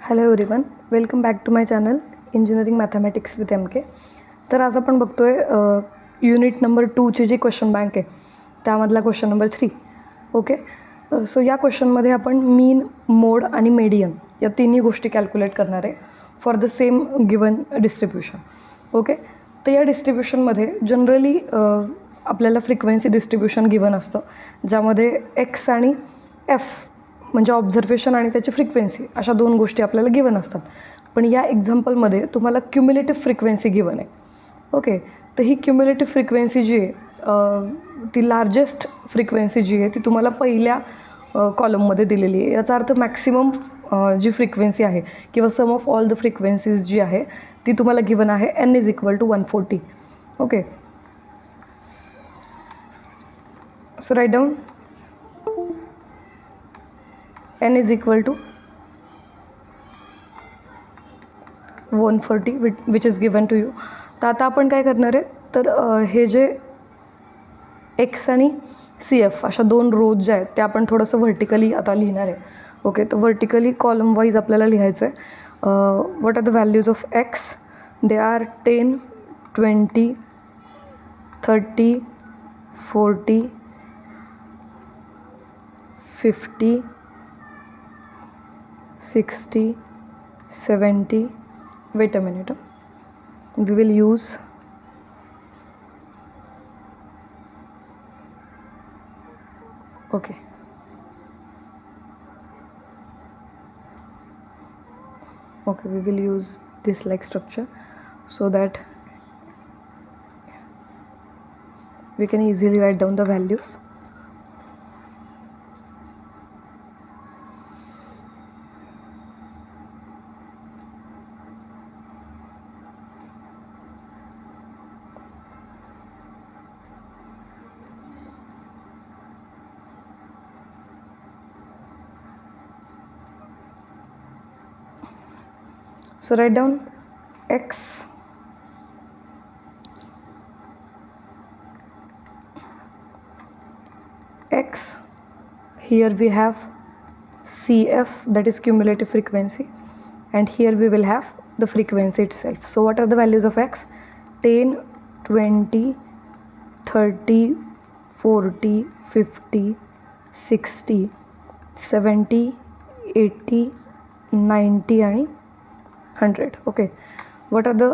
Hello everyone, welcome back to my channel engineering mathematics with M K. तर आज आपण बघतोय युनिट नंबर 2ची जी क्वेश्चन बँक आहे त्यामधला क्वेश्चन नंबर 3. ओके, सो या क्वेश्चनमध्ये आपण मीन, मोड आणि मेडियन या तिन्ही गोष्टी कॅल्क्युलेट करणार आहे for the same given distribution. Okay, तर या डिस्ट्रीब्युशनमध्ये जनरली आपल्याला फ्रिक्वेन्सी डिस्ट्रीब्युशन गिवन असतं, ज्यामध्ये एक्स आणि एफ म्हणजे ऑब्झर्वेशन आणि त्याची फ्रिक्वेन्सी अशा दोन गोष्टी आपल्याला गिवन असतात. पण या एक्झाम्पलमध्ये तुम्हाला क्युम्युलेटिव्ह फ्रिक्वेन्सी गिवन आहे. ओके, तर ही क्युम्युलेटिव्ह फ्रिक्वेन्सी जी आहे ती लार्जेस्ट फ्रिक्वेन्सी जी आहे ती तुम्हाला पहिल्या कॉलममध्ये दिलेली आहे. याचा अर्थ मॅक्सिमम जी फ्रिक्वेन्सी आहे किंवा sum of all the frequencies जी आहे ती तुम्हाला गिवन आहे n = 140. Okay, so right down n = 140 which is given to you. तर आता आपण काय करणार आहे, तर हे जे एक्स आणि सी एफ अशा दोन रोज ज्या आहेत त्या आपण थोडंसं व्हर्टिकली आता लिहिणार आहे. ओके, तर व्हर्टिकली कॉलम वाईज आपल्याला लिहायचं आहे. What are the values of x? They are 10, 20, 30, 40, 50, 60, 70. Wait a minute. We will use okay. Okay, we will use this like structure so that we can easily write down the values. So write down x here we have CF, that is cumulative frequency, and here we will have the frequency itself. So what are the values of x? 10, 20, 30, 40, 50, 60, 70, 80, 90 and 100. Okay, what are the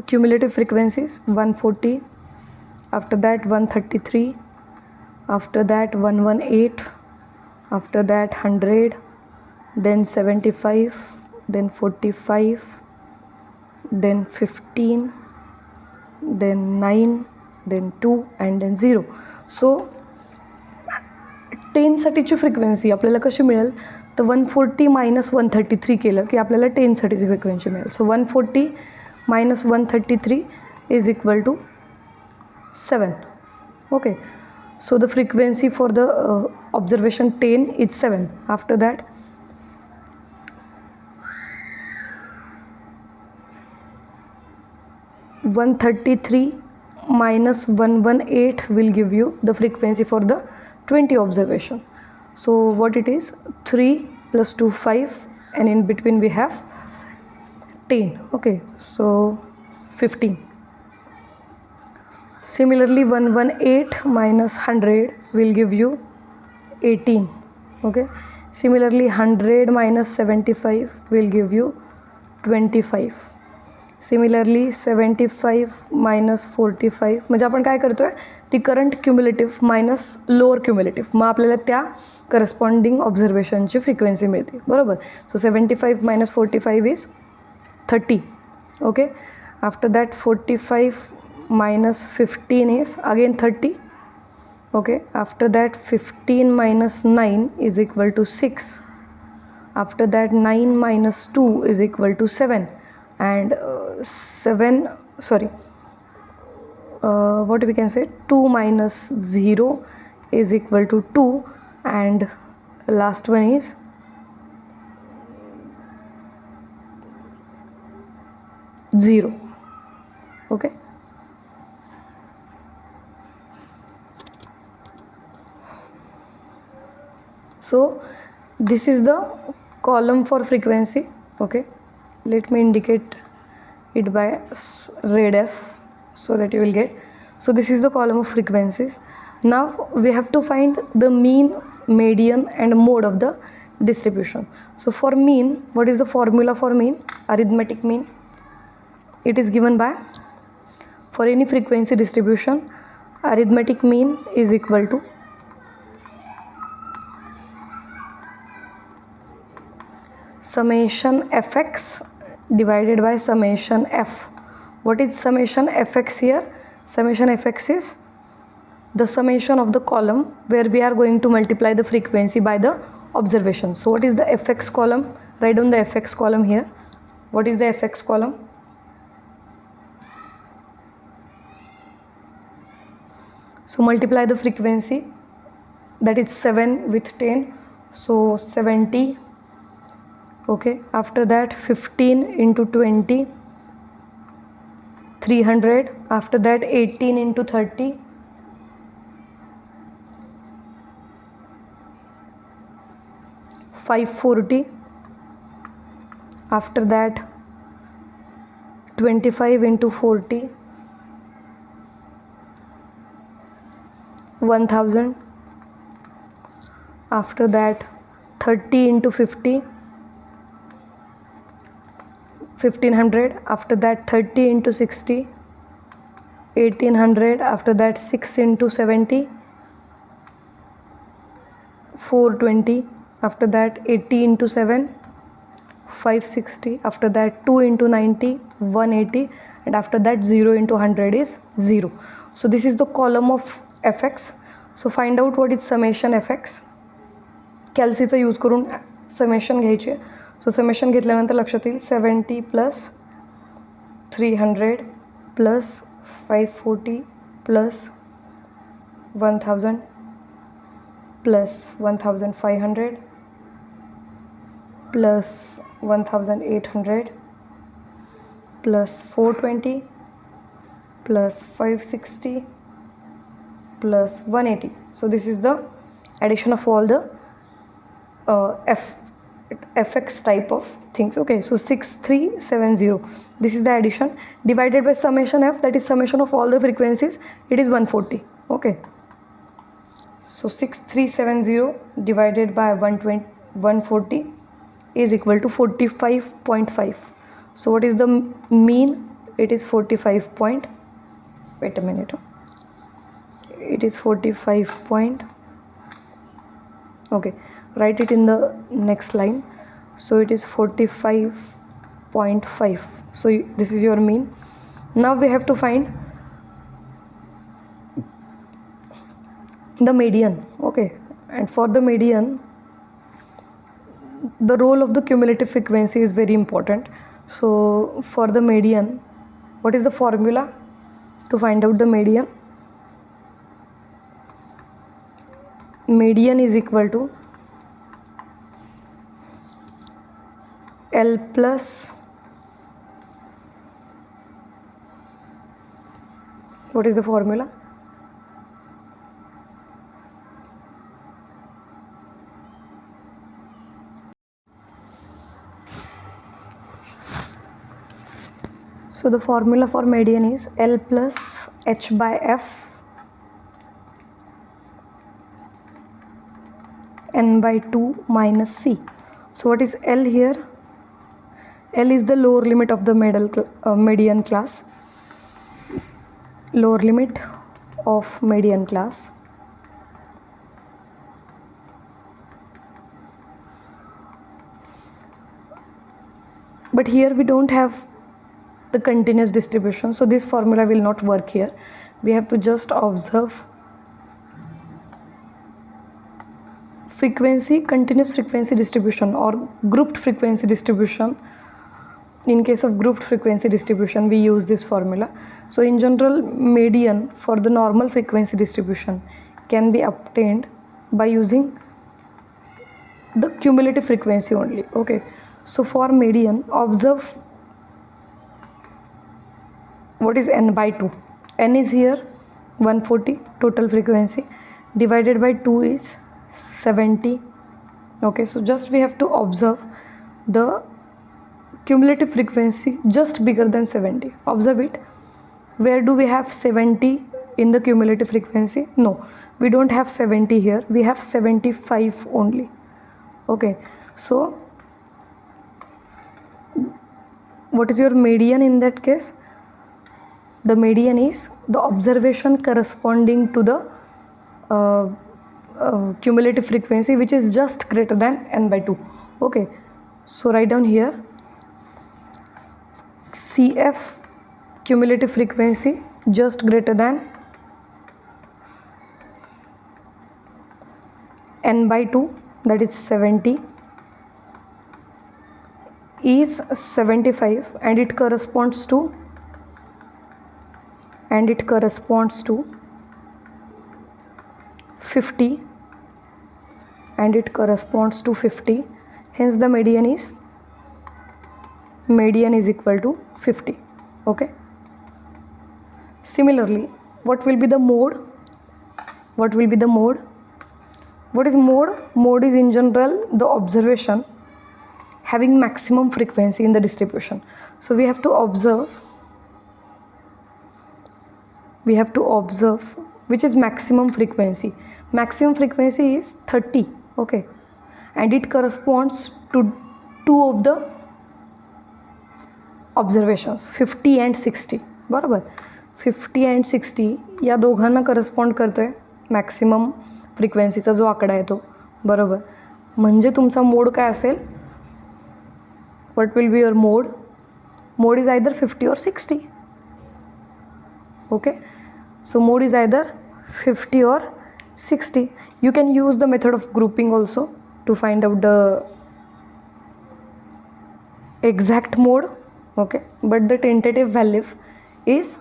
cumulative frequencies? 140, after that 133, after that 118, after that 100, then 75, then 45, then 15, then 9, then 2 and then 0. So 10 साठीची frequency आपल्याला कशी मिळेल, तर 140 - 133 केलं की आपल्याला 10 साठीची frequency मिळेल. So 140 - 133 is equal to 7. Okay, so the frequency for the observation 10 is 7. After that 133 - 118 will give you the frequency for the 20 observation. So what it is? 3 + 2 5 and in between we have 10. Okay, so 15. Similarly 118 - 100 will give you 18. Okay, similarly 100 - 75 will give you 25. Similarly 75 - 45 म्हणजे आपण काय करतो आहे, ती current cumulative minus lower cumulative, मग आपल्याला त्या corresponding ऑब्झर्वेशनची फ्रिक्वेन्सी मिळते. बरोबर. So 75 - 45 is 30. Okay, after that 45 - 15 is again 30. Okay, after that 15 - 9 is equal to 6. After that 9 - 2 is equal to 7. And 7, sorry, what we can say, 2 - 0 is equal to 2, and last one is 0. Okay, so this is the column for frequency. Okay, let me indicate it by red F so that you will get. So this is the column of frequencies. Now we have to find the mean, median and mode of the distribution. So for mean, what is the formula for mean? Arithmetic mean. It is given by, for any frequency distribution, arithmetic mean is equal to summation fx divided by summation f. What is summation fx here? Summation fx is the summation of the column where we are going to multiply the frequency by the observation. So what is the fx column? Write down the fx column here. What is the fx column? So multiply the frequency, that is 7 with 10, so 70. Okay, after that 15 into 20, 300. After that 18 into 30, 540. After that 25 into 40, 1000. After that 30 into 50, 1500. After that 30 into 60, 1800. After that 6 into 70, 420. After that 80 into 7, 560. After that 2 into 90, 180. And after that 0 into 100 is 0. So this is the column of fx. So find out what is summation fx. कॅल्सीचा use करून summation घ्यायचे. So summation घेतल्यानंतर लक्षात येईल 70 plus 300 plus 540 plus 1000 plus 1500 plus 1800 plus 420 plus 560 plus 180. So this is the addition of all the fx type of things. Okay, so 6370, this is the addition divided by summation f, that is summation of all the frequencies, it is 140. Okay, so 6370 divided by 140 is equal to 45.5. so what is the mean? It is 45 point, wait a minute, it is 45 point. Okay, write it in the next line. So it is 45.5. so this is your mean. Now we have to find the median. Okay, and for the median, the role of the cumulative frequency is very important. So for the median, what is the formula to find out the median? Median is equal to L plus what is the formula? So the formula for median is L plus H by F n by 2 minus C. So what is L here? L is the lower limit of the median class, lower limit of median class. But here we don't have the continuous distribution, so this formula will not work here. We have to just observe frequency, continuous frequency distribution or grouped frequency distribution. In case of grouped frequency distribution, we use this formula. So in general, median for the normal frequency distribution can be obtained by using the cumulative frequency only. Okay, so for median, observe what is n by 2. N is here 140 total frequency, divided by 2 is 70, Okay, so just we have to observe the cumulative frequency just bigger than 70. Observe it. Where do we have 70 in the cumulative frequency? No, we don't have 70 here, we have 75 only. Okay, so what is your median in that case? The median is the observation corresponding to the cumulative frequency which is just greater than n by 2. Okay, so write down here CF cumulative frequency just greater than n by 2, that is 70, is 75, and it corresponds to 50, and it corresponds to 50. Hence the median is equal to 50. Okay, similarly, what will be the mode? What is mode? Mode is in general the observation having maximum frequency in the distribution. So we have to observe which is maximum frequency. Maximum frequency is 30. Okay, and it corresponds to two of the observations, 50 and 60. बरोबर, 50 and 60 या दोघांना correspond करतोय maximum फ्रिक्वेन्सीचा जो आकडा आहे तो. बरोबर, म्हणजे तुमचा मोड काय असेल? What will be your mode? Mode is either 50 or 60. Okay, so mode is either 50 or 60. You can use the method of grouping also to find out the exact mode. Okay, but the tentative value is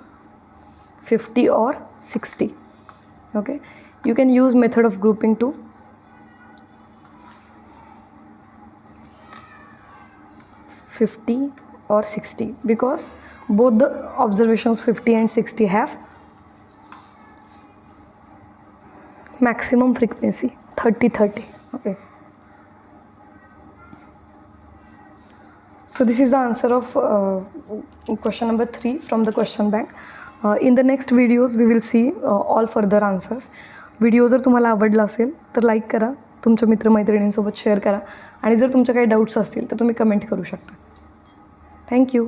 50 or 60. Okay, you can use method of grouping to (50 or 60) because both the observations 50 and 60 have maximum frequency 30. Okay, so this is the answer of question number 3 from the question bank. In the next videos we will see all further answers. Video जर तुम्हाला आवडला असेल तर like करा, तुमच्या मित्रमैत्रिणींसोबत share करा, आणि जर तुमचे काही डाऊट्स असतील तर तुम्ही कमेंट करू शकता. थँक्यू.